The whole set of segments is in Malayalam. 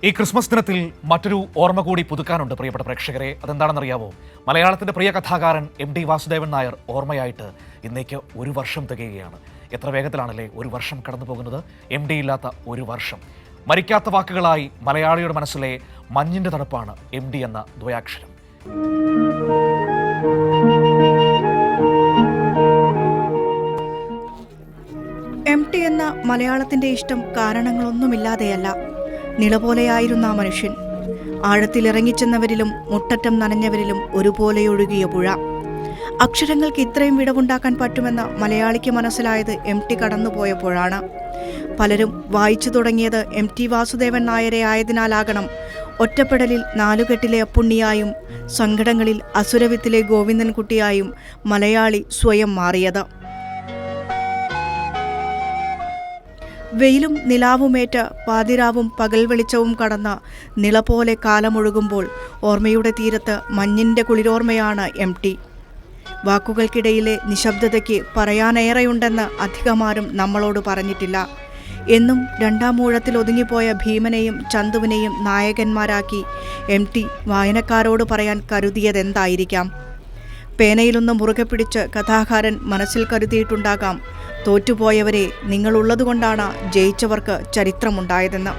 ഈ ക്രിസ്മസ് ദിനത്തിൽ മറ്റൊരു ഓർമ്മ കൂടി പുതുക്കാനുണ്ട് പ്രിയപ്പെട്ട പ്രേക്ഷകരെ. അതെന്താണെന്നറിയാവോ? മലയാളത്തിന്റെ പ്രിയ കഥാകാരൻ MT വാസുദേവൻ നായർ ഓർമ്മയായിട്ട് ഇന്നേക്ക് ഒരു വർഷം തികയുകയാണ്. എത്ര വേഗത്തിലാണല്ലേ ഒരു വർഷം കടന്നു പോകുന്നത്. MT ഇല്ലാത്ത ഒരു വർഷം. മരിക്കാത്ത വാക്കുകളായി മലയാളിയുടെ മനസ്സിലെ മഞ്ഞിന്റെ തണുപ്പാണ് MT എന്ന ദ്വയാക്ഷരം. MT എന്ന മലയാളത്തിന്റെ ഇഷ്ടം കാരണങ്ങളൊന്നുമില്ലാതെയല്ല. നിളപോലെയായിരുന്ന ആ മനുഷ്യൻ. ആഴത്തിലിറങ്ങിച്ചെന്നവരിലും മുട്ടറ്റം നനഞ്ഞവരിലും ഒരുപോലെ ഒഴുകിയ പുഴ. അക്ഷരങ്ങൾക്ക് ഇത്രയും വിടവുണ്ടാക്കാൻ പറ്റുമെന്ന് മലയാളിക്ക് മനസ്സിലായത് MT കടന്നുപോയപ്പോഴാണ്. പലരും വായിച്ചു തുടങ്ങിയത് MT വാസുദേവൻ നായരെ ആയതിനാലാകണം ഒറ്റപ്പെടലിൽ നാലുകെട്ടിലെ അപ്പുണ്ണിയായും സങ്കടങ്ങളിൽ അസുരവിത്തിലെ ഗോവിന്ദൻകുട്ടിയായും മലയാളി സ്വയം മാറിയത്. വെയിലും നിലാവുമേറ്റ പാതിരാവും പകൽ വെളിച്ചവും കടന്ന നിളപോലെ കാലമൊഴുകുമ്പോൾ ഓർമ്മയുടെ തീരത്ത് മഞ്ഞിൻ്റെ കുളിരോർമ്മയാണ് MT. വാക്കുകൾക്കിടയിലെ നിശബ്ദതയ്ക്ക് പറയാനേറെയുണ്ടെന്ന് അധികമാരും നമ്മളോട് പറഞ്ഞിട്ടില്ല. എന്നും രണ്ടാം ഊഴത്തിൽ ഒതുങ്ങിപ്പോയ ഭീമനെയും ചന്തുവിനെയും നായകന്മാരാക്കി MT വായനക്കാരോട് പറയാൻ കരുതിയതെന്തായിരിക്കാം? പേനയിലൊന്ന് മുറുകെ പിടിച്ച് കഥാകാരൻ മനസ്സിൽ കരുതിയിട്ടുണ്ടാകാം, തോറ്റുപോയവരെ നിങ്ങളുള്ളതുകൊണ്ടാണ് ജയിച്ചവർക്ക് ചരിത്രമുണ്ടായതെന്ന്.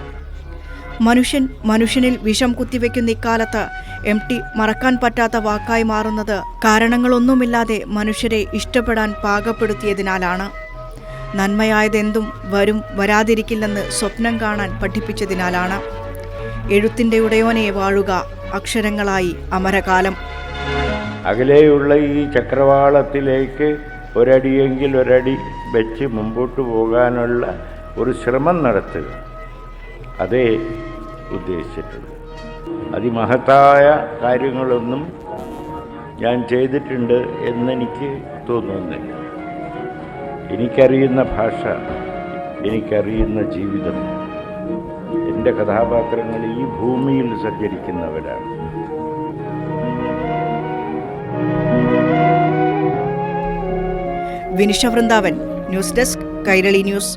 മനുഷ്യനിൽ വിഷം കുത്തിവെക്കുന്ന ഇക്കാലത്ത് MT മറക്കാൻ പറ്റാത്ത വാക്കായി മാറുന്നത് കാരണങ്ങളൊന്നുമില്ലാതെ മനുഷ്യരെ ഇഷ്ടപ്പെടാൻ പാകപ്പെടുത്തിയതിനാലാണ്. നന്മയായതെന്തും വരും വരാതിരിക്കില്ലെന്ന് സ്വപ്നം കാണാൻ പഠിപ്പിച്ചതിനാലാണ്. എഴുത്തിൻ്റെ ഉടയോനെ വാഴുക, അക്ഷരങ്ങളായി അമരകാലം. അകലെയുള്ള ഈ ചക്രവാളത്തിലേക്ക് ഒരടിയെങ്കിൽ ഒരടി വെച്ച് മുമ്പോട്ട് പോകാനുള്ള ഒരു ശ്രമം നടത്തുക, അതേ ഉദ്ദേശിച്ചിട്ടുള്ളൂ. അതിമഹത്തായ കാര്യങ്ങളൊന്നും ഞാൻ ചെയ്തിട്ടുണ്ട് എന്നെനിക്ക് തോന്നുന്നില്ല. എനിക്കറിയുന്ന ഭാഷ, എനിക്കറിയുന്ന ജീവിതം, എൻ്റെ കഥാപാത്രങ്ങൾ ഈ ഭൂമിയിൽ സഞ്ചരിക്കുന്നവരാണ്. Vinisha Vrindavan, news desk, Kairali news.